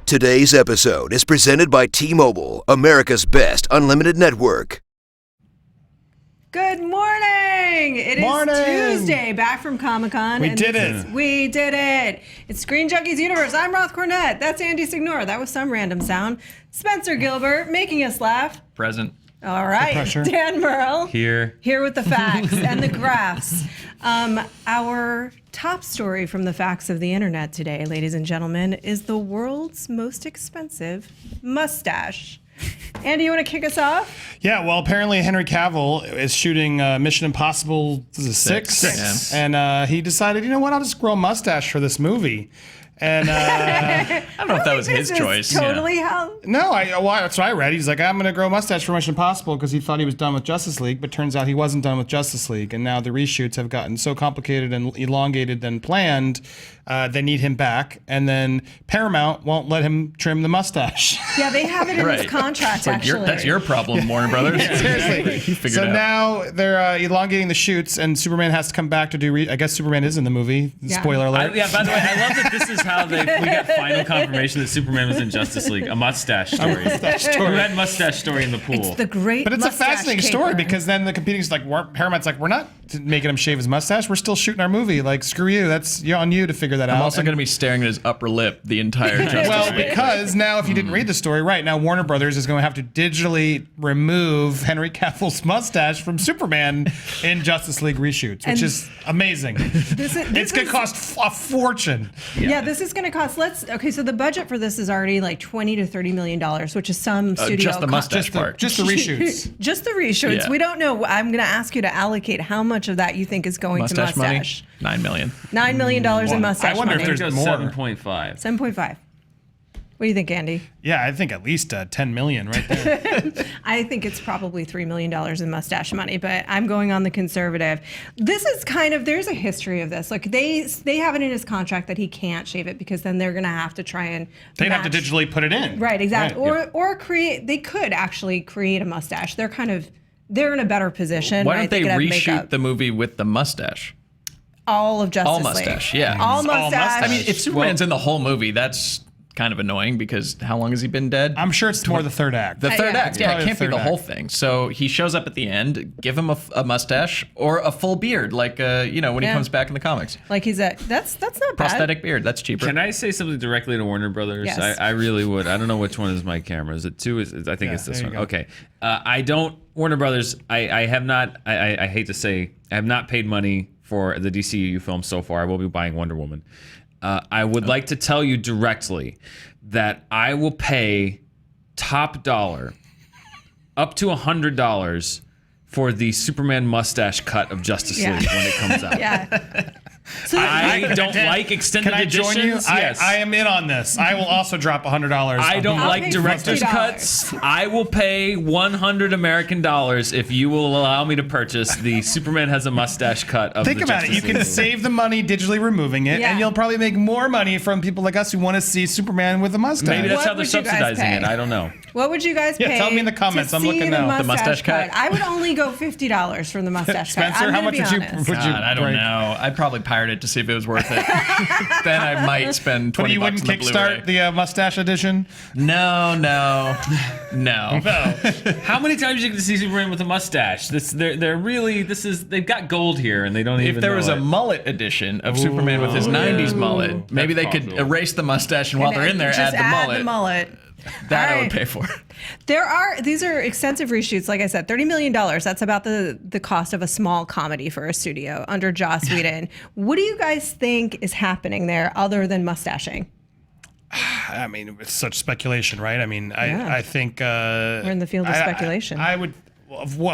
Today's episode is presented by T-Mobile, America's best unlimited network. Good morning! It is Tuesday, back from Comic-Con. We did it! It's ScreenJunkies Universe. I'm Roth Cornett. That's Andy Signore. That was some random sound. Spencer Gilbert, making us laugh. Present. All right. Dan Merle. Here with the facts and the graphs. Our top story from the facts of the internet today, ladies and gentlemen, is the world's most expensive mustache. Andy, you want to kick us off? Yeah, well, apparently Henry Cavill is shooting Mission Impossible 6. And he decided, you know what, I'll just grow a mustache for this movie. And I don't know if that was his choice. Totally how? No, that's what I read. He's like, I'm going to grow a mustache for Mission Impossible because he thought he was done with Justice League, but turns out he wasn't done with Justice League. And now the reshoots have gotten so complicated and elongated than planned. They need him back, and then Paramount won't let him trim the mustache. Yeah, they have it in his contract, actually. That's your problem, Warner Brothers. Seriously. So now they're elongating the shoots, and Superman has to come back to do. I guess Superman is in the movie. Yeah. Spoiler alert. By the way, I love that this is how we got final confirmation that Superman was in Justice League. A mustache story. Who had mustache story in the pool? It's the great. But it's a fascinating story because then the competing's like, Paramount's like, we're not making him shave his mustache. We're still shooting our movie. Like, screw you. That's on you to figure that out. I'm also going to be staring at his upper lip the entire Justice Well, League. because now if you didn't read the story right, now Warner Brothers is going to have to digitally remove Henry Cavill's mustache from Superman in Justice League reshoots, which is amazing. It's going to cost a fortune. Yeah, this is going to cost. So the budget for this is already like $20 to $30 million, which is some studio. Just the mustache part. Just the reshoots. Just the reshoots. Yeah. We don't know. I'm going to ask you to allocate how much of that you think is going to mustache. Money? $9 million. $9 million in mustache I wonder money. if there's more. 7.5. 7.5. What do you think, Andy? Yeah, I think at least $10 million right there. I think it's probably $3 million in mustache money, but I'm going on the conservative. This is there's a history of this. Like they have it in his contract that he can't shave it because then they're going to have to try and They'd have to digitally put it in. Right, exactly. Right. Or create, they could actually create a mustache. They're in a better position. Why don't they reshoot the movie with the mustache? All of Justice League. All mustache, yeah. All mustache. I mean, if Superman's in the whole movie, that's kind of annoying because how long has he been dead? I'm sure it's more the third act. The third act, yeah. It can't be the whole act. Thing. So he shows up at the end, give him a mustache or a full beard, like when he comes back in the comics. Like that's not bad. Prosthetic beard, that's cheaper. Can I say something directly to Warner Brothers? Yes. I really would. I don't know which one is my camera. Is it 2? I think it's this one. Okay. Warner Brothers, I have not, I hate to say, I have not paid money for the DCU film so far. I will be buying Wonder Woman. I would like to tell you directly that I will pay top dollar up to $100 for the Superman mustache cut of Justice League when it comes out. Yeah. So I don't like extended editions. Can I join you? Yes. I am in on this. I will also drop $100. I don't like director's cuts. I will pay $100 American if you will allow me to purchase the Superman has a mustache cut of Think the about Justice it. You can League. save the money digitally removing it, and you'll probably make more money from people like us who want to see Superman with a mustache. Maybe that's What how they're would you guys subsidizing pay? it. I don't know. What would you guys pay? Yeah, tell me in the comments. I'm looking now. The mustache cut? I would only go $50 for the mustache cut. Spencer, how much would you? God, I don't know. I'd probably pirate it to see if it was worth it. Then I might spend $20 But you wouldn't on the kickstart Blu-ray. the mustache edition? No. How many times you get to see Superman with a mustache? They've got gold here and they don't even. If there was know a it. mullet edition of Superman with his 90s mullet, maybe they could erase the mustache and while they're in there, just add the mullet. That I would pay for. These are extensive reshoots. Like I said, $30 million. That's about the cost of a small comedy for a studio under Joss Whedon. What do you guys think is happening there other than mustaching? I mean, it's such speculation, right? I mean, I think we're in the field of speculation. I would,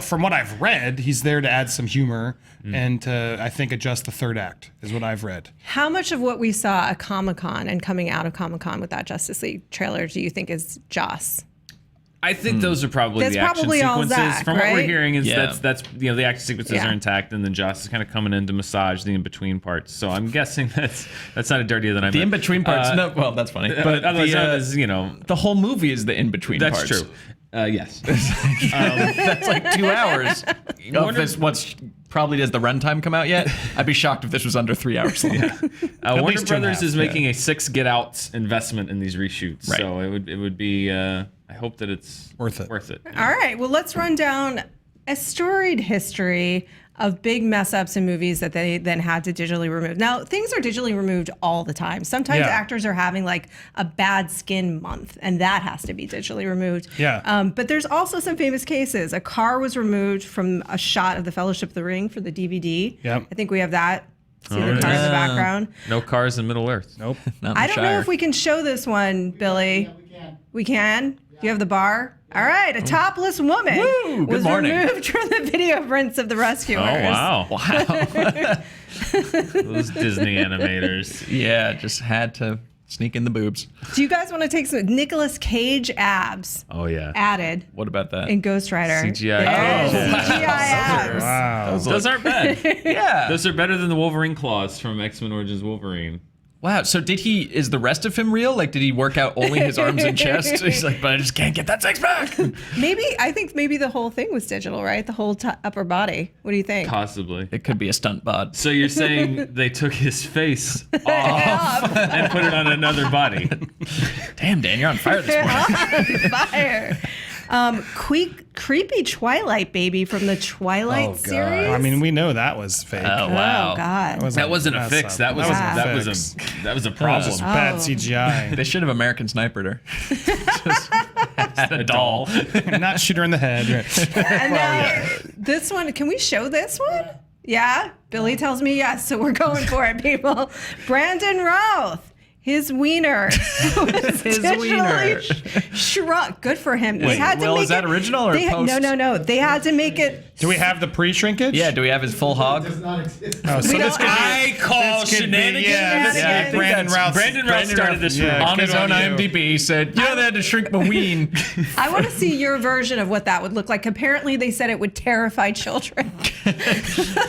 from what I've read, he's there to add some humor and to, I think, adjust the third act is what I've read. How much of what we saw at Comic-Con and coming out of Comic-Con with that Justice League trailer do you think is Joss? I think those are probably That's the action probably all sequences. Zach, From what we're right? hearing, is Yeah. that's the action sequences Yeah. are intact, and then Joss is kind of coming in to massage the in between parts. So I'm guessing that's sounded dirtier than I meant. The in between parts. No, well, that's funny. But otherwise the, known as, the whole movie is the in between that's parts. true. Yes. That's like 2 hours. Of this, what's probably does the runtime come out yet? I'd be shocked if this was under 3 hours long. Warner least 2.5, Brothers is yeah. making a 6 Get Outs investment in these reshoots, Right. so it would be. I hope that it's Worth it. Worth it. All right. Well, let's run down a storied history of big mess ups in movies that they then had to digitally remove. Now, things are digitally removed all the time. Sometimes Yeah. actors are having like a bad skin month, and that has to be digitally removed. Yeah. But there's also some famous cases. A car was removed from a shot of The Fellowship of the Ring for the DVD. Yep. I think we have that. See the car in the background. No cars in Middle Earth. Nope. Not in I the don't know Shire. if we can show this one, Billy. We can. Do you have the bar? All right, a topless woman Woo, good was morning. removed from the video prints of the rescuers. Oh wow! Wow. Those Disney animators. Yeah, just had to sneak in the boobs. Do you guys want to take some Nicolas Cage abs Oh yeah. added What about that? in Ghost Rider? CGI. Yes, Oh. CGI abs. Wow. Those aren't bad. Yeah. Those are better than the Wolverine claws from X-Men Origins Wolverine. Wow. So is the rest of him real? Like, did he work out only his arms and chest? He's like, but I just can't get that six pack. I think maybe the whole thing was digital, right? The whole upper body. What do you think? Possibly. It could be a stunt bod. So you're saying they took his face off and put it on another body? Damn, Dan, you're on fire this morning. Fire. Creepy Twilight baby from the Twilight series. I mean, we know that was fake. Oh, wow. Oh God. That wasn't a fix. That was a problem. Just bad Oh. CGI. They should have American sniped her. A doll. Not shoot her in the head. Right. And now this one, can we show this one? Yeah, Billy tells me yes, so we're going for it, people. Brandon Routh. His wiener was His digitally wiener. shrunk. Good for him. They Wait, had to Will, make is that it- original or they, post? No. They had to make it. Do we have the pre-shrinkage? Yeah, do we have his full hog? Oh, so We this don't- could be. I call this could be- shenanigans. Yeah, this Yeah, I could be think Brandon Routh. Brandon Routh started this yeah, rumor. On his good own you. IMDb, he said, you know, they had to shrink my ween. I want to see your version of what that would look like. Apparently, they said it would terrify children.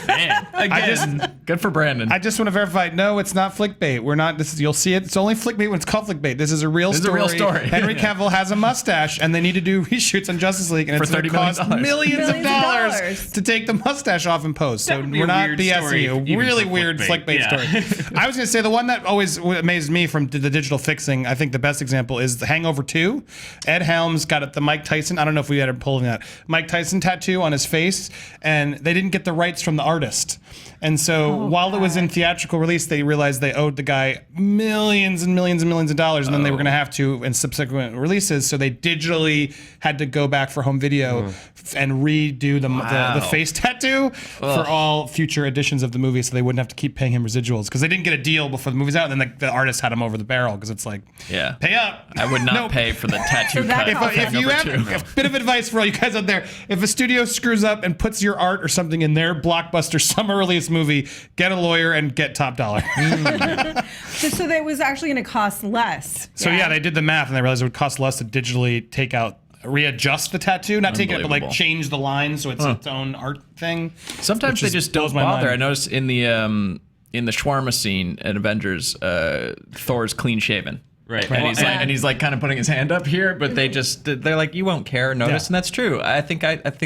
Man, again, good for Brandon. I just want to verify. No, it's not clickbait. We're not. This is. You'll see it. It's only clickbait when it's called clickbait. This is a real This is a story. real story. Henry Cavill has a mustache, and they need to do reshoots on Justice League, and For it's going $30 to cost million. millions of Millions of dollars dollars. to take the mustache off in post. So That would be we're a not weird BSing story, you. even Really for weird clickbait. clickbait Yeah. story. I was going to say the one that always amazed me from the digital fixing. I think the best example is the Hangover 2. Ed Helms got the Mike Tyson. I don't know if we had a pull of that. Mike Tyson tattoo on his face, and they didn't get the rights from the artist. And so while it was in theatrical release, they realized they owed the guy millions and millions and millions of dollars, and then they were going to have to in subsequent releases. So they digitally had to go back for home video and redo the face tattoo for all future editions of the movie, so they wouldn't have to keep paying him residuals because they didn't get a deal before the movie's out. And then the artist had him over the barrel because it's like, Yeah. pay up. I would not Nope. pay for the tattoo that cut. costs If you have a bit of advice for all you guys out there, if a studio screws up and puts your art or something in their blockbuster summer release movie, get a lawyer and get top dollar. So that was actually going to cost less. So yeah, they did the math and they realized it would cost less to digitally readjust the tattoo, not take it, but like Unbelievable. change the line so it's its own art thing. Sometimes they just don't blows my bother. mind. I noticed in the shawarma scene at Avengers, Thor's clean shaven. Right. And he's like kind of putting his hand up here, but they're like, you won't care, notice, Yeah. and that's true. I think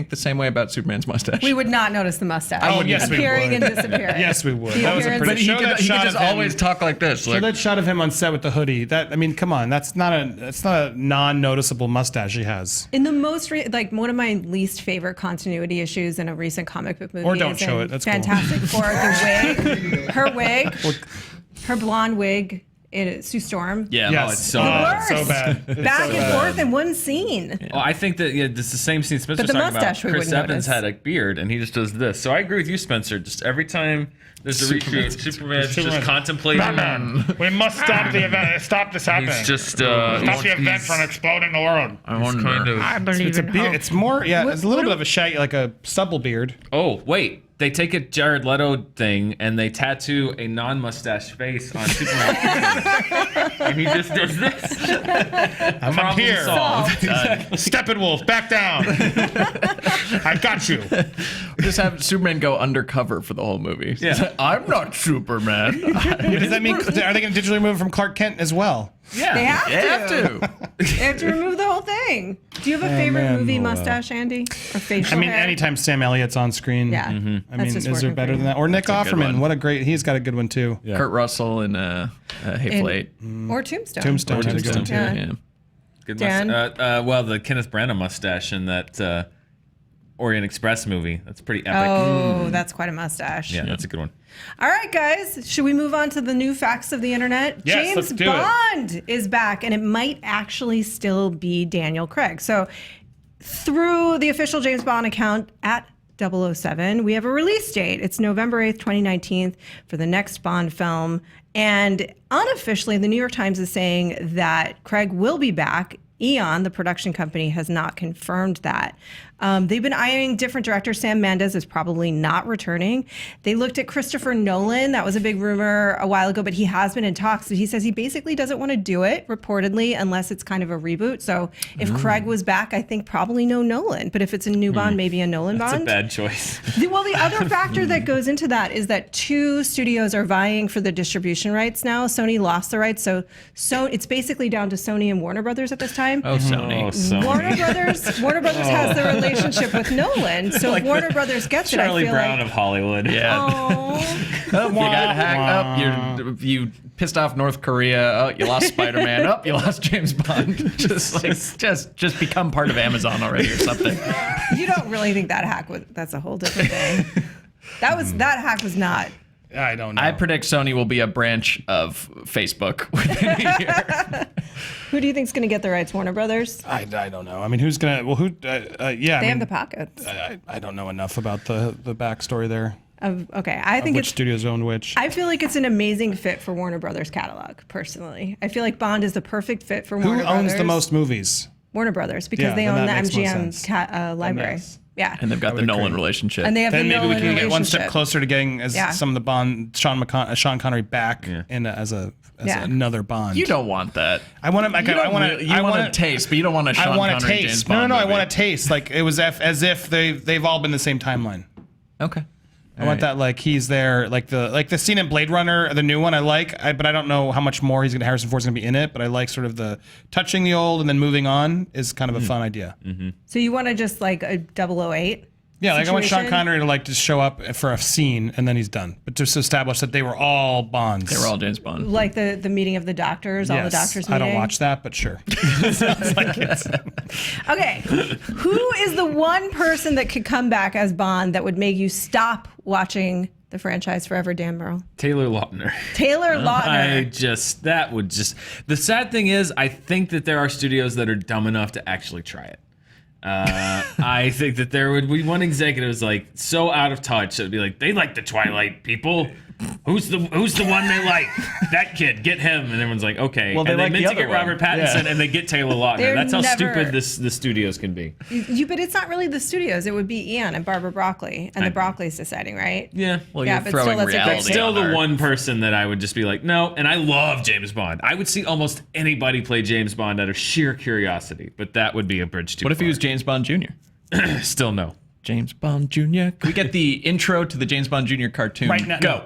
the same way about Superman's mustache. We would not notice the mustache. Oh, yes, we appearing would. and disappearing. Yes, we would. The That was a appearance- pretty. but he Show that could shot just of him. always talk like this. Show Like, that shot of him on set with the hoodie. Come on, that's not a non-noticeable mustache he has. In the most one of my least favorite continuity issues in a recent comic book movie. Or don't is show in it, that's cool. Fantastic Four. The wig, her blonde wig. Sue Storm. yeah, Yes. no, it's so Worst. So bad. It's Back so and bad. forth in one scene. I think that it's the same scene Spencer's But the talking mustache about. we Chris wouldn't Evans notice. had a beard, and he just does this. So I agree with you, Spencer. Just every time there's a reshoot, Superman's just contemplating. We must stop the event. Stop this happening. He's just Stop the event from exploding the world. kind of. It's a beard. It's more. Yeah, it's a little bit of a shaggy, like a stubble beard. Oh wait, they take a Jared Leto thing and they tattoo a non-mustache face on Superman. And he just does this. I'm up here. Solved. Steppenwolf, back down. I got you. Just have Superman go undercover for the whole movie. Yeah. I'm not Superman. Does that mean, are they going to digitally remove him from Clark Kent as well? Yeah. They have You have to. to. They have to remove the whole thing. Do you have a favorite movie mustache, Andy? Or facial I mean, hair? anytime Sam Elliott's on screen. Yeah. I mean, That's just is there working better for than that? Or Nick That's a good Offerman. one. What a great, he's got a good one too. Yeah. Kurt Russell in Hateful Eight. Or Tombstone. Tombstone had a good one too. Yeah. Good Dan? well, the Kenneth Branagh mustache in that Orient Express movie. That's pretty epic. Oh, that's quite a mustache. Yeah, that's a good one. All right, guys. Should we move on to the new facts of the internet? Yes, James let's do it. Bond is back, and it might actually still be Daniel Craig. So, through the official James Bond account at 007, we have a release date. It's November 8th, 2019 for the next Bond film. And unofficially, the New York Times is saying that Craig will be back. Eon, the production company, has not confirmed that. They've been eyeing different directors. Sam Mendes is probably not returning. They looked at Christopher Nolan. That was a big rumor a while ago, but he has been in talks. But he says he basically doesn't want to do it, reportedly, unless it's kind of a reboot. So if Craig was back, I think probably no Nolan. But if it's a new Bond, maybe a Nolan That's Bond. a bad choice. Well, the other factor that goes into that is that two studios are vying for the distribution rights now. Sony lost the rights, so it's basically down to Sony and Warner Brothers at this time. Oh, Sony. Warner Brothers has the relationship with Nolan, so if Warner Brothers gets Charlie it, I feel Brown like. of Hollywood. Yeah. Oh, Oh, you got hacked up. You pissed off North Korea. Oh, you lost Spider-Man. Oh, you lost James Bond. Just become part of Amazon already or something. you don't really think that hack was? That's a whole different thing. That hack was not. I don't know. I predict Sony will be a branch of Facebook within a year. Who do you think's going to get the rights? Warner Brothers? I don't know. I mean, who's gonna? Well, who? Yeah. They have the pockets. I don't know enough about the backstory there. Okay, I think Which it's. studios owned which? I feel like it's an amazing fit for Warner Brothers catalog. Personally, I feel like Bond is the perfect fit for Warner Who Brothers. owns the most movies? Warner Brothers, because Yeah, they then own the that makes more MGM sense. library. yes. Yeah, And they've got the would Nolan agree. relationship. and they have Then the maybe we Nolan can get one step relationship. closer to getting some of the Bond, Sean Connery back in as Yeah. another Bond. You don't want that. I want to. You want a taste, but you don't want a Sean I want a Connery taste. James Bond No. I movie. want a taste. Like it was as if they've all been the same timeline. Okay. I want that like he's there, like the scene in Blade Runner, the new one. but I don't know how much more Harrison Ford's gonna be in it. But I like sort of the touching the old and then moving on is kind of a fun idea. So you want to just like a 008? Yeah, like I want Sean situation? Connery to like just show up for a scene and then he's done. But just to establish that they were all Bonds. They were all James Bond. Like the meeting of the doctors, all the Yes. doctors I meeting? don't watch that, but sure. Sounds like it's. Okay, who is the one person that could come back as Bond that would make you stop watching the franchise forever, Dan Burrell? Taylor Lautner. Taylor Lautner. The sad thing is, I think that there are studios that are dumb enough to actually try it. I think that there would be one executive who's like so out of touch that would be like, they like the Twilight people. Who's the one they like? That kid, get him. And everyone's like, okay. Well, they and like meant the to get other one. Robert Pattinson, and they get Taylor Lautner. They're That's how never- stupid the studios can be. But it's not really the studios. It would be Ian and Barbara Broccoli, and the Broccoli's deciding, right? Yeah. Well, Yeah, you're but throwing still, that's a reality great Still on the her. one person that I would just be like, no. And I love James Bond. I would see almost anybody play James Bond out of sheer curiosity, but that would be a bridge too What if he far. was James Bond Jr.? Still no. James Bond Jr. Can we get the intro to the James Bond Jr. cartoon? Right now- Go.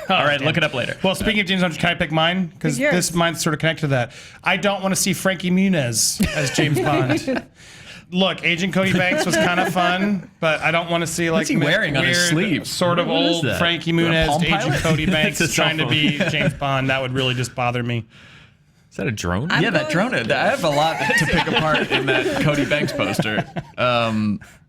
All right, look it up later. Well, speaking of James Bond, can I pick mine? Because Pick yours. this mine's sort of connected to that. I don't want to see Frankie Muniz as James Bond. Look, Agent Cody Banks was kind of fun, but I don't want to see like What's he wearing on his weird, sleeve? sort of What is old that? Frankie A Muniz, Palm Agent Pilot? Cody Banks It's a trying to cell be James Bond. That would really just bother me. Is that a drone? Yeah, that drone. I have a lot to pick apart in that Cody Banks poster.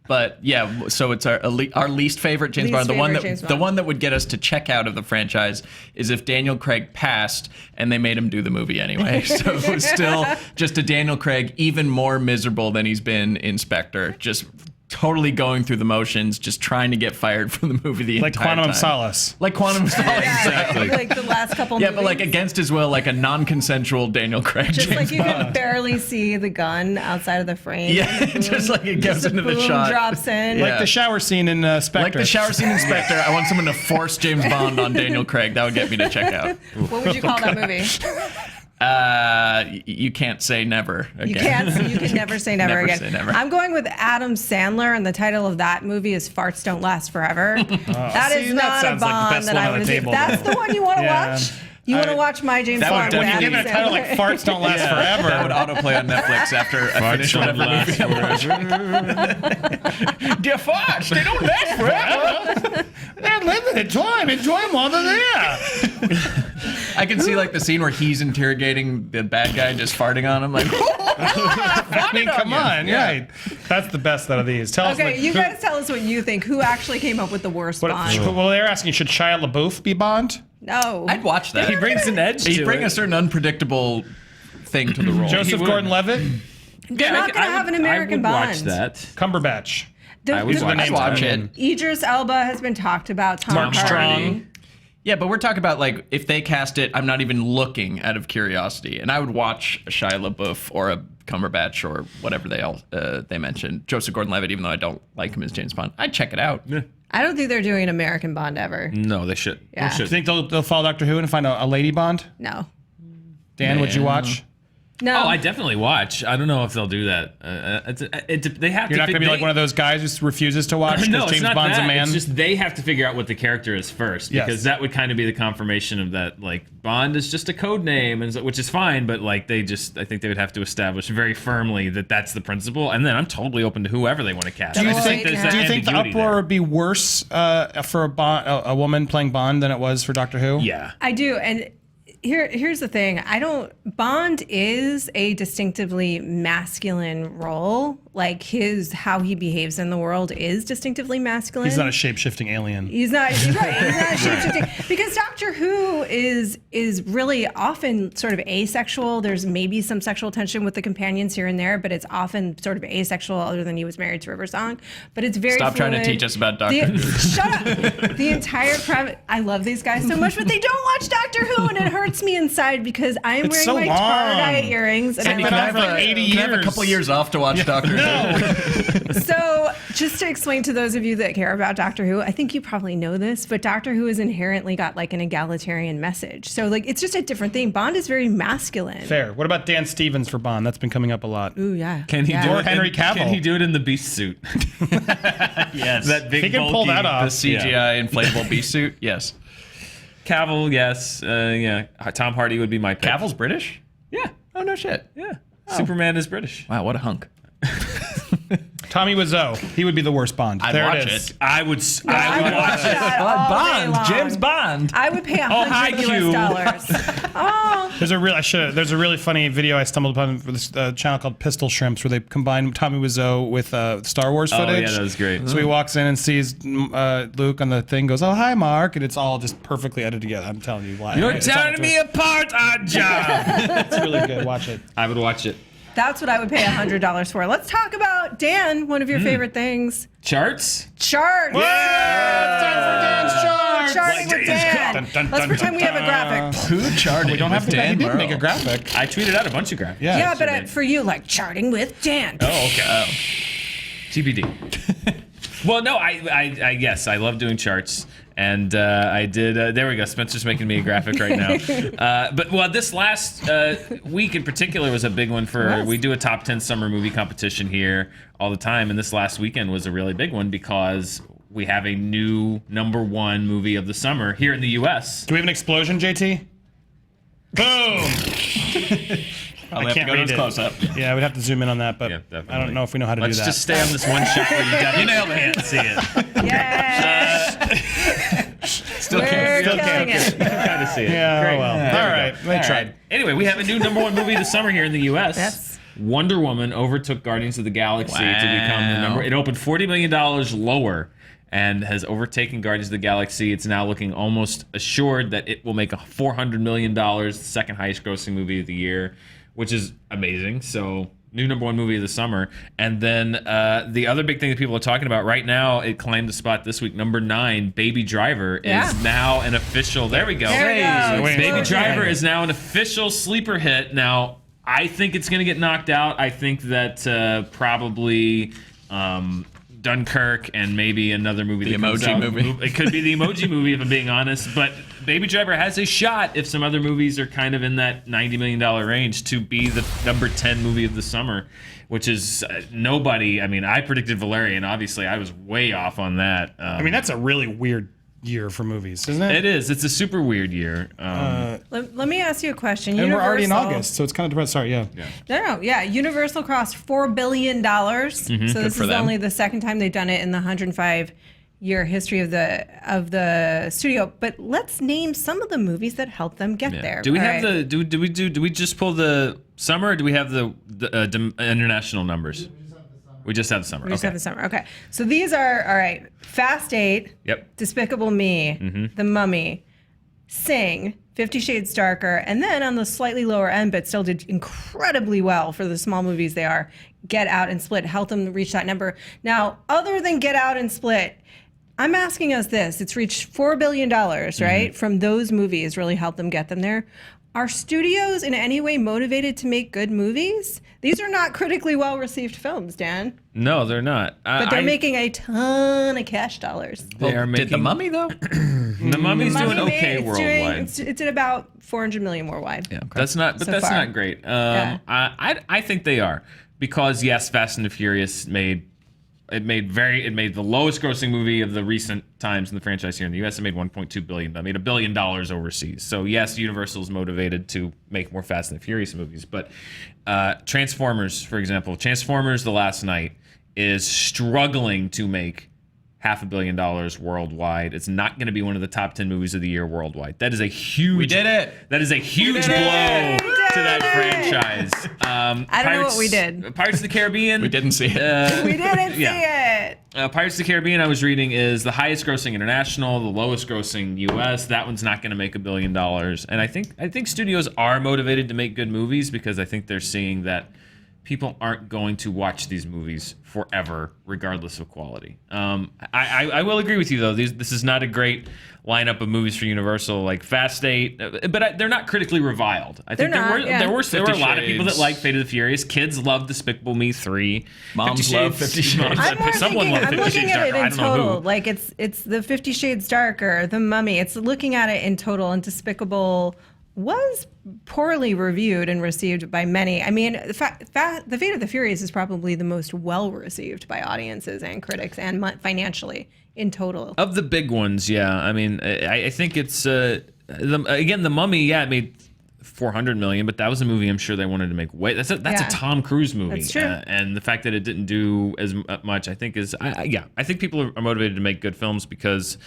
But yeah, so it's our least favorite James Least Bond. favorite James The Bond. one that would get us to check out of the franchise is if Daniel Craig passed and they made him do the movie anyway. So it was still just a Daniel Craig even more miserable than he's been in Spectre, just totally going through the motions, just trying to get fired from the movie the Like entire Quantum time. of Solace. Like Quantum of Solace, Yeah, exactly. like the last couple Yeah, movies. but like against his will, like a non-consensual Daniel Craig. Just James like you Bond. can barely see the gun outside of the frame. Yeah, and the boom- just like it goes just into the boom shot. drops in. Yeah. Like the shower scene in Spectre. Like the shower scene in Spectre, I want someone to force James Bond on Daniel Craig. That would get me to check out. What would you call that movie? You can't say never again. You can't. You can never say never, Never again. say never. I'm going with Adam Sandler, and the title of that movie is "Farts Don't Last Forever." That is See, that not a sounds like the Bond best that one I on want the to see. table, That's though. the one you want to Yeah. watch. You want to watch my James That would Bond with definitely Adam Give it a title like Sandler. Farts Don't Last Forever. That would autoplay on Netflix after I finish whatever movie I'm watching. Dear farts, they don't last forever. They're limited time. Enjoy them while they're there. I can see like the scene where he's interrogating the bad guy, just farting on him, like. I mean, come on. Right. That's the best out of these. Tell us. Okay, like, you who- guys tell us what you think. Who actually came up with the worst What, Bond? well, they're asking, should Shia LaBeouf be Bond? No. I'd watch that. He brings an edge to He'd bring it. a certain unpredictable thing to the role. Joseph would. Gordon-Levitt? They're not going to have an American I would Bond. watch that. Cumberbatch. I would These are the watch names. I'd watch I'm it. in. Idris Elba has been talked about. Tom Mark Hardy. Strong. Yeah, but we're talking about like if they cast it, I'm not even looking out of curiosity, and I would watch a Shia LaBeouf or a Cumberbatch or whatever they mentioned. Joseph Gordon-Levitt, even though I don't like him as James Bond, I'd check it out. I don't think they're doing an American Bond ever. No, they should. Yeah. They Do you should. think they'll follow Doctor Who and find a lady Bond? No. Dan, would you watch? No. Oh, I definitely watch. I don't know if they'll do that. They have You're to. not going to be like one of those guys who refuses to watch No, because it's James not Bond's that. a man? It's just they have to figure out what the character is first, Yes. because that would kind of be the confirmation of that. Like Bond is just a code name, and which is fine, but like I think they would have to establish very firmly that that's the principle, and then I'm totally open to whoever they want to cast. Do you I just think- there's do that Do you think the ambiguity uproar there. would be worse for a woman playing Bond than it was for Doctor Who? Yeah. I do. And here's the thing. Bond is a distinctively masculine role. Like how he behaves in the world is distinctively masculine. He's not a shape-shifting alien. He's not right. He's not shape-shifting because Doctor Who is really often sort of asexual. There's maybe some sexual tension with the companions here and there, but it's often sort of asexual. Other than he was married to River Song, but it's very. Stop trying to fluid. teach us about Doctor Who. Shut up. The entire premise. I love these guys so much, but they don't watch Doctor Who, and it hurts me inside because I am It's wearing so my long. tie-dye earrings, and You've I been love on for like Doctor Who. 80 Can I have a years. couple years off to watch Doctor Who? So, just to explain to those of you that care about Doctor Who, I think you probably know this, but Doctor Who has inherently got like an egalitarian message. So, like, it's just a different thing. Bond is very masculine. Fair. What about Dan Stevens for Bond? That's been coming up a lot. Ooh, yeah. Can he Yeah. do Or it? Henry in, Cavill. Can he do it in the beast suit? Yes. That big He can pull bulky- that the off. CGI inflatable beast suit? Yes. Cavill, yes. Yeah. Tom Hardy would be my pick. Cavill's British? Yeah. Oh, no shit. Yeah. Superman is British. Wow, what a hunk. Tommy Wiseau. He would be the worst Bond. I'd there watch it is. it. I would I watch would watch that all day long. James Bond. I would pay hi, $100 Q. US. Oh, There's a really funny video I stumbled upon for this channel called Pistol Shrimps where they combine Tommy Wiseau with Star Wars footage. Oh, yeah, that was great. So he walks in and sees Luke on the thing, goes, "Oh, hi, Mark," and it's all just perfectly edited together. I'm telling you, why? You're tearing me apart, odd job. It's really good. Watch it. I would watch it. that's what I would pay $100 for. Let's talk about Dan, one of your favorite things. Charts? Charts. It's time for Dan's chart. Charting with Dan. Dun, dun, Let's dun, pretend we have a dun, graphic. Who charted? We don't have to. He Dan did Murrow? make a graphic. I tweeted out a bunch of graphics. Yeah. Yeah, but for you, like charting with Dan. Oh, okay. TBD. Well, no, I yes, I love doing charts. And I did. There we go. Spencer's making me a graphic right now. But this last week in particular was a big one for. Yes. We do a top 10 summer movie competition here all the time, and this last weekend was a really big one because we have a new #1 movie of the summer here in the U.S. Do we have an explosion, JT? Boom! I'll have to can't go to read his it. close-up. Yeah, we'd have to zoom in on that, but Yeah, definitely. I don't know if we know how to Let's do that. just stay on this one shot where you definitely can't see it. Yay! Still We're can't. killing it. Kind of see it. Yeah, Great. oh well. There All we right, go. they All tried. right. Anyway, we have a new #1 movie of the summer here in the U.S. Yes. Wonder Woman overtook Guardians of the Galaxy to become the Wow. number. It opened $40 million lower and has overtaken Guardians of the Galaxy. It's now looking almost assured that it will make a $400 million, second highest grossing movie of the year, which is amazing. So number one movie of the summer. And then the other big thing that people are talking about right now, it claimed a spot this week, number 9, Baby Driver is now an official. There we go. There we go. Baby Driver is now an official sleeper hit. Now, I think it's going to get knocked out. I think that probably Dunkirk and maybe another movie. The Emoji Movie. It could be the Emoji Movie, if I'm being honest. But Baby Driver has a shot if some other movies are kind of in that $90 million range to be the number 10 movie of the summer, which is nobody. I mean, I predicted Valerian. Obviously, I was way off on that. I mean, that's a really weird year for movies, isn't it? It is. It's a super weird year. Let me ask you a question. And we're already in Universal- August, so it's kind of depressed. Sorry, yeah. No, yeah. Universal crossed $4 billion. So this for is them. only the second time they've done it in the 105-year history of the studio. But let's name some of the movies that helped them get there. Do we all have right? do we just pull the summer, or do we have the international numbers? We just have the summer. We just have the summer. Okay. So these are, all right, Fast 8, Yep. Despicable Me, The Mummy, Sing, 50 Shades Darker, and then on the slightly lower end, but still did incredibly well for the small movies they are, Get Out and Split helped them reach that number. Now, other than Get Out and Split, I'm asking us this. It's reached $4 billion, right? From those movies really helped them get them there. Are studios in any way motivated to make good movies? These are not critically well-received films, Dan. No, they're not. But they're making a ton of cash dollars. They are making. Did The Mummy, though? The Mummy's doing Mummy okay it's worldwide. It did about 400 million worldwide. Yeah. That's not, but So that's far. not great. I think they are, because yes, Fast and the Furious made the lowest grossing movie of the recent times in the franchise here in the U.S. It made $1.2 billion. It made $1 billion overseas. So yes, Universal is motivated to make more Fast and the Furious movies. But Transformers, for example, Transformers: The Last Night is struggling to make $500 million worldwide. It's not going to be one of the top 10 movies of the year worldwide. That is a huge. We did it. That is a huge blow to that franchise. I don't know what we did. Pirates of the Caribbean. We didn't see it. We didn't see it. Pirates of the Caribbean, I was reading, is the highest grossing international, the lowest grossing U.S. That one's not going to make $1 billion. And I think studios are motivated to make good movies, because I think they're seeing that people aren't going to watch these movies forever, regardless of quality. I will agree with you, though. This is not a great lineup of movies for Universal, like Fast 8, but they're not critically reviled. I think there were a lot of people that like Fate of the Furious. Kids love Despicable Me 3. Moms love 50 Shades. I'm looking at it I in don't know total. who. Like it's the 50 Shades Darker, The Mummy. It's looking at it in total, and Despicable was poorly reviewed and received by many. I mean, The Fate of the Furious is probably the most well received by audiences and critics, and financially in total. Of the big ones, yeah. I mean, I think it's The Mummy. Yeah, it made $400 million, but that was a movie I'm sure they wanted to make. That's a Tom Cruise movie. That's true. And the fact that it didn't do as much, I think, is I think people are motivated to make good films because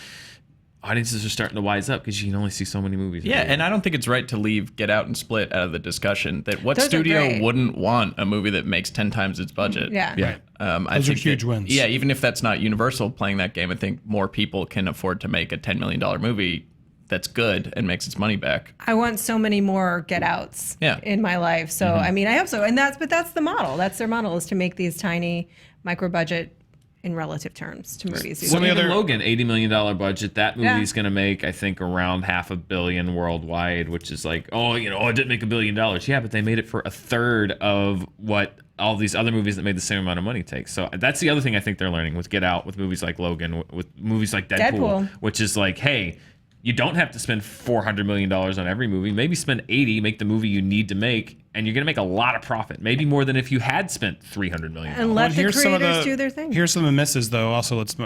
audiences are starting to wise up, because you can only see so many movies. Yeah, and I don't think it's right to leave Get Out and Split out of the discussion. That what Those are studio great. wouldn't want a movie that makes 10 times its budget? Yeah. Yeah. I Those are think huge that- wins. Yeah, even if that's not Universal playing that game, I think more people can afford to make a $10 million movie that's good and makes its money back. I want so many more Get Outs in my life. So I mean, I hope so. And that's the model. That's their model, is to make these tiny micro budget, in relative terms, to movies. Well, even Logan, $80 million budget. That movie's going to make, I think, around $500 million worldwide, which is like, it didn't make $1 billion. Yeah, but they made it for a third of what all these other movies that made the same amount of money take. So that's the other thing I think they're learning with Get Out, with movies like Logan, with movies like Deadpool, which is like, hey, you don't have to spend $400 million on every movie. Maybe spend 80, make the movie you need to make, and you're going to make a lot of profit. Maybe more than if you had spent $300 million. And let the creators do their thing. Here's some of the misses, though. Also, let's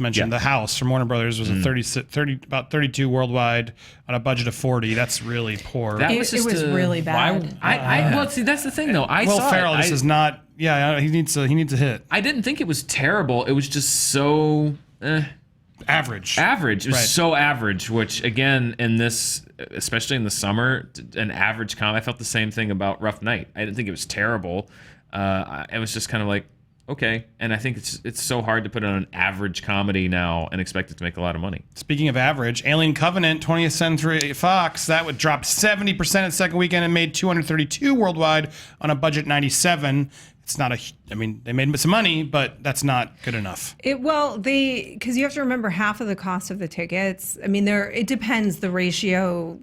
mention The House from Warner Brothers was about 32 worldwide on a budget of 40. That's really poor. It was really bad. Well, see, that's the thing, though. Will Ferrell, this is not. Yeah, he needs a hit. I didn't think it was terrible. It was just so. Average. It was so average, which again, in this, especially in the summer, an average I felt the same thing about Rough Night. I didn't think it was terrible. It was just kind of like, okay. And I think it's so hard to put on an average comedy now and expect it to make a lot of money. Speaking of average, Alien Covenant, 20th Century Fox, that would drop 70% its second weekend and made 232 worldwide on a budget 97. It's not they made some money, but that's not good enough. Because you have to remember half of the cost of the tickets. I mean, it depends. The ratio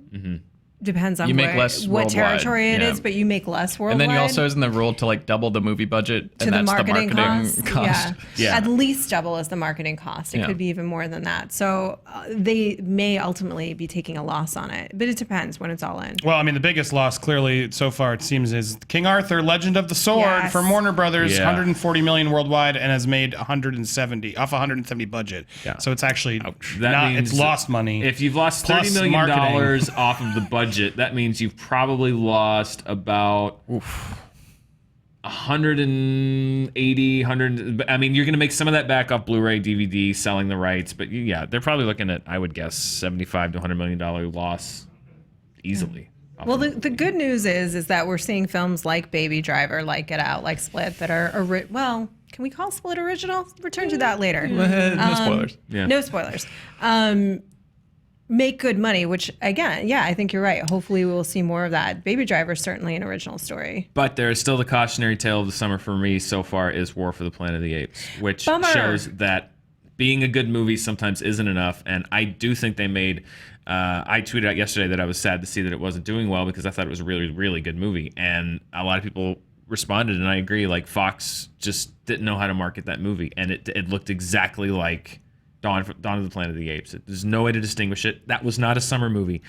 depends on You make less what worldwide, territory it yeah. is, but you make less worldwide. And then you also isn't the rule to like double the movie budget, to and the that's marketing the marketing cost. Yeah. At least double as the marketing cost. It Yeah. could be even more than that. So they may ultimately be taking a loss on it, but it depends when it's all in. Well, I mean, the biggest loss clearly so far, it seems, is King Arthur, Legend of the Sword Yes. from Warner Brothers, Yeah. 140 million worldwide, and has made 170 budget. Yeah. So it's actually That means it's lost money. If you've lost Plus $30 million marketing. off of the budget, that means you've probably lost about 180, 100. I mean, you're going to make some of that back off Blu-ray, DVD, selling the rights. But yeah, they're probably looking at, I would guess, $75 to $100 million loss easily. Well, the good news is that we're seeing films like Baby Driver, like Get Out, like Split that are can we call Split original? Return to that later. No spoilers. Yeah. No spoilers. Make good money, which again, yeah, I think you're right. Hopefully we will see more of that. Baby Driver is certainly an original story. But there is still the cautionary tale of the summer for me so far is War for the Planet of the Apes, which Bummer. shows that being a good movie sometimes isn't enough. And I do think they made. I tweeted out yesterday that I was sad to see that it wasn't doing well because I thought it was a really, really good movie. And a lot of people responded, and I agree. Like Fox just didn't know how to market that movie, and it looked exactly like Dawn of the Planet of the Apes. There's no way to distinguish it. That was not a summer movie.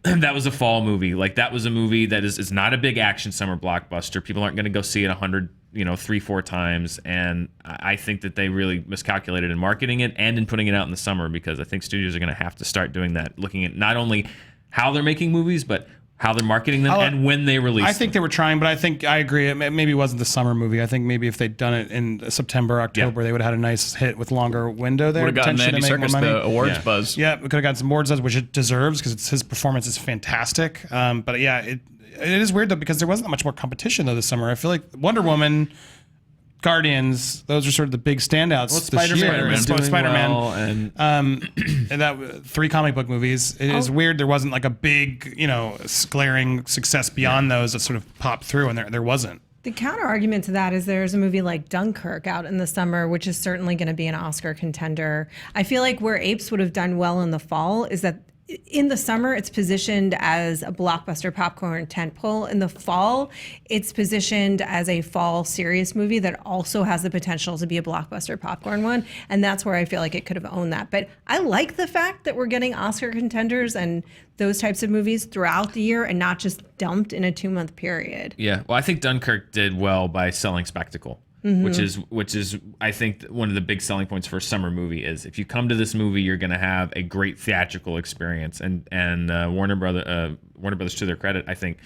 That was a fall movie. Like that was a movie that is not a big action summer blockbuster. People aren't going to go see it 3-4 times. And I think that they really miscalculated in marketing it and in putting it out in the summer, because I think studios are going to have to start doing that, looking at not only how they're making movies, but how they're marketing them and when they release them. I think they were trying, but I think I agree. It maybe wasn't the summer movie. I think maybe if they'd done it in September, October, they would have had a nice hit with longer window there. Would have gotten potentially Andy to make more Serkis money. the awards buzz. Yeah, we could have gotten some awards, which it deserves because his performance is fantastic. But yeah, it is weird though because there wasn't that much more competition though this summer. I feel like Wonder Woman, Guardians, those are sort of the big standouts this year. Spider-Man, and that 3 comic book movies. It is weird there wasn't like a big, glaring success beyond those that sort of popped through, and there wasn't. The counter argument to that is there's a movie like Dunkirk out in the summer, which is certainly going to be an Oscar contender. I feel like where Apes would have done well in the fall is that in the summer, it's positioned as a blockbuster popcorn tentpole. In the fall, it's positioned as a fall serious movie that also has the potential to be a blockbuster popcorn one. And that's where I feel like it could have owned that. But I like the fact that we're getting Oscar contenders and those types of movies throughout the year and not just dumped in a 2-month period. Yeah, well, I think Dunkirk did well by selling spectacle. Which is I think one of the big selling points for a summer movie is if you come to this movie, you're going to have a great theatrical experience. And Warner Brothers, to their credit, I think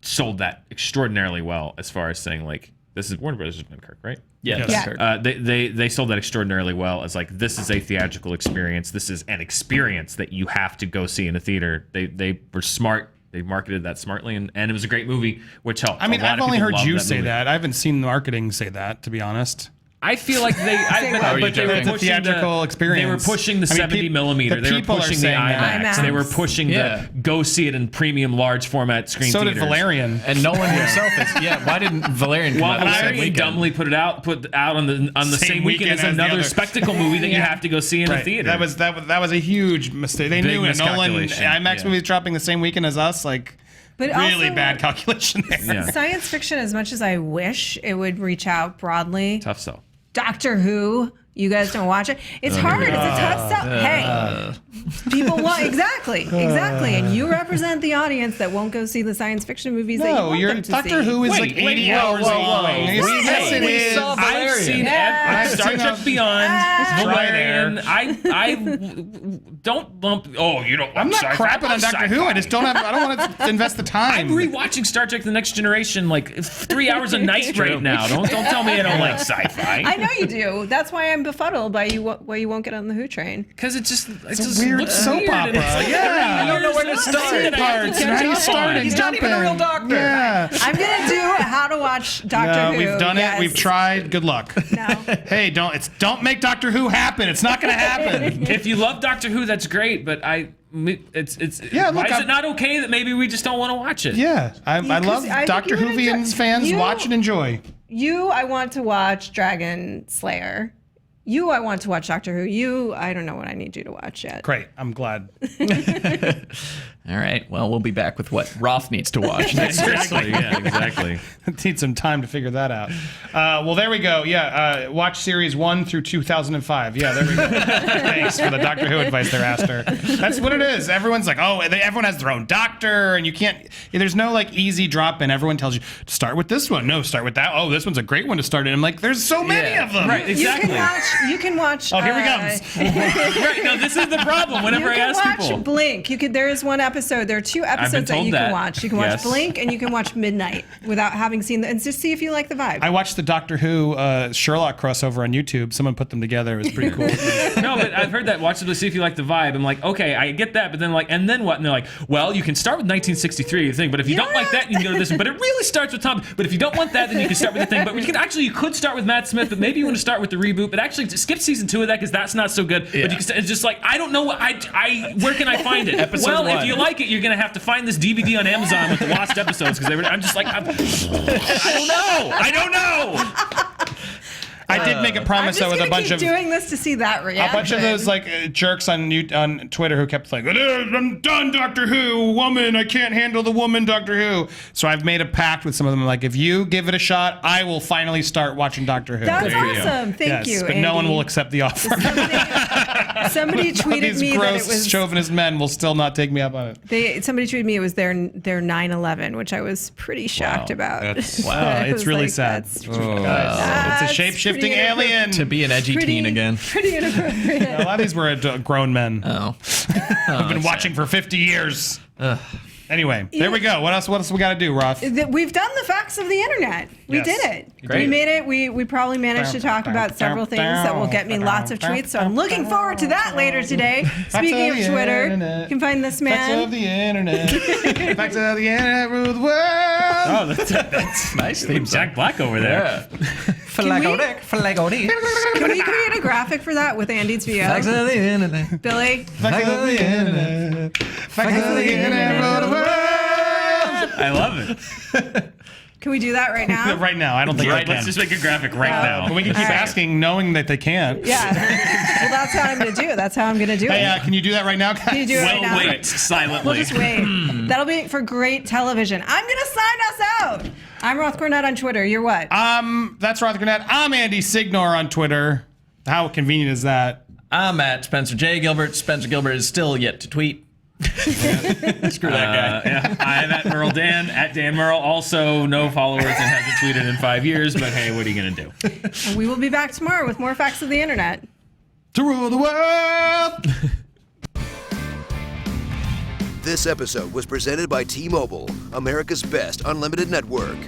sold that extraordinarily well as far as saying like this is Warner Brothers' Dunkirk, right? Yeah. Yeah. They sold that extraordinarily well as like this is a theatrical experience. This is an experience that you have to go see in a theater. They were smart. They marketed that smartly, and it was a great movie, which helped. I mean, I've only heard you say movie. that. I haven't seen the marketing say that, to be honest. I feel like they were It's a pushing theatrical experience. They were pushing the I mean, 70 millimeter. They were people are pushing the saying IMAX. that. They were pushing the go see it in premium large format screen So did theaters. Valerian. And Nolan himself is. Yeah. Why didn't Valerian come Well, out the same Valerian weekend? dumbly put out on the same weekend as the another other. spectacle movie that you have to go see in a theater. That was a huge mistake. They Big knew it. Nolan miscalculation. IMAX Yeah. movies dropping the same weekend as us, like But really also, bad calculation there. Yeah. Science fiction, as much as I wish it would reach out broadly. Tough sell. Doctor Who, you guys don't watch it. It's hard. It's a tough sell. Hey, people want exactly, and you represent the audience that won't go see the science fiction movies that you want them to Doctor see. Who is like 80 hours long. wait. Yes, it We is. saw Valerian. Star Trek Beyond, Valerian. I don't bump. Oh, you don't. I'm not sci-fi. crapping on Doctor Who. I just don't have. I don't want to invest the time. I'm rewatching Star Trek: The Next Generation like 3 hours a night right now. Don't tell me I don't like sci-fi. I know you do. That's why I'm befuddled by why you won't get on the Who train. Because it's just weird looks soap weird opera. and it's Yeah. I don't know where to start. Parts and how you start and He's not even a real doctor. Yeah. I'm gonna do how to watch Doctor Who. We've done it. We've tried. Good luck. No. Hey, don't make Doctor Who happen. It's not going to happen. If you love Doctor Who, that's great. But it's Yeah, why look, is it not okay that maybe we just don't want to watch it? Yeah, I love I think Doctor you would Whovians enjoy- fans. you- Watch and enjoy. I want to watch Dragon Slayer. I want to watch Doctor Who. I don't know what I need you to watch yet. Great. I'm glad. All right. Well, we'll be back with what Roth needs to watch next. Exactly. Yeah, exactly. Need some time to figure that out. Well, there we go. Yeah, watch series 1 through 2005. Yeah, there we go. Thanks for the Doctor Who advice there, Aster. That's what it is. Everyone's like, everyone has their own doctor, and you can't. There's no like easy drop in. Everyone tells you start with this one. No, start with that. Oh, this one's a great one to start in. I'm like, there's so many of them. Right. Exactly. You can watch. Oh, here we go. Right. No, this is the problem. Whenever I ask watch people. Blink. There is one episode. There are 2 episodes that told you can that. watch. You can watch Yes. Blink and you can watch Midnight without having seen and just see if you like the vibe. I watched the Doctor Who Sherlock crossover on YouTube. Someone put them together. It was pretty cool. No, but I've heard that. Watch it to see if you like the vibe. I'm like, okay, I get that, but then like, and then what? And they're like, well, you can start with 1963, the thing, but if you don't like that, you can go to this one. But it really starts with Tom. But if you don't want that, then you can start with the thing. But you could start with Matt Smith, but maybe you want to start with the reboot. But actually, skip season 2 of that because that's not so good. Yeah. But you can, it's just like I don't know what where can I find it? Episode if 1. you like it, you're gonna have to find this DVD on Amazon with the lost episodes because I'm just like I don't know. I did make a I'm promise just though with gonna a bunch keep of doing this to see that reaction. a bunch of those like jerks on Twitter who kept like, I'm done, Doctor Who, woman, I can't handle the woman, Doctor Who. So I've made a pact with some of them, like, if you give it a shot, I will finally start watching Doctor Who. That's Good for you. awesome. Thank Yes, you. but no one Andy. will accept the offer. Somebody tweeted These me that gross it was. chauvinist men will still not take me up on it. Somebody tweeted me it was their 9/11, which I was pretty shocked about. That's- Wow, I it's was really like, sad. That's It's a shape-shifting pretty alien. To be an edgy teen again. Pretty inappropriate. A lot of these were grown men. Oh. I've been watching for 50 years. Anyway, there we go. What else we got to do, Roth? We've done the facts of the internet. We Yes. did it. Great. We made it. We probably managed to talk about several things that will get me lots of tweets. So I'm looking forward to that later today. Speaking of the Twitter, internet. you can find this Facts man. of the internet. Facts of the internet rule the world. Oh, that's Nice theme song. Jack Black over there. Yeah. Flagodick, flagodick. Can we create a graphic for that with Andy's VO? Facts of the internet. Billy? Facts of the internet. Facts of the internet rule the world. I love it. Can we do that right now? Right now, I don't think I Right, can. let's just make a graphic right now. But we can keep All right. asking, knowing that they can't. Yeah. Well, that's what I'm going to do. That's how I'm going to do Hey, it. can you do that right now, guys? Can you do it right We'll now? wait silently. We'll just wait. That'll be for great television. I'm going to sign us out. I'm Roth Cornett on Twitter. You're what? That's Roth Cornett. I'm Andy Signor on Twitter. How convenient is that? I'm at Spencer J. Gilbert. Spencer Gilbert is still yet to tweet. Screw that guy. Yeah, I'm at Merle Dan, at Dan Merle. Also, no followers and hasn't tweeted in 5 years. But hey, what are you gonna do? And we will be back tomorrow with more facts of the internet. To rule the world! This episode was presented by T-Mobile, America's best unlimited network.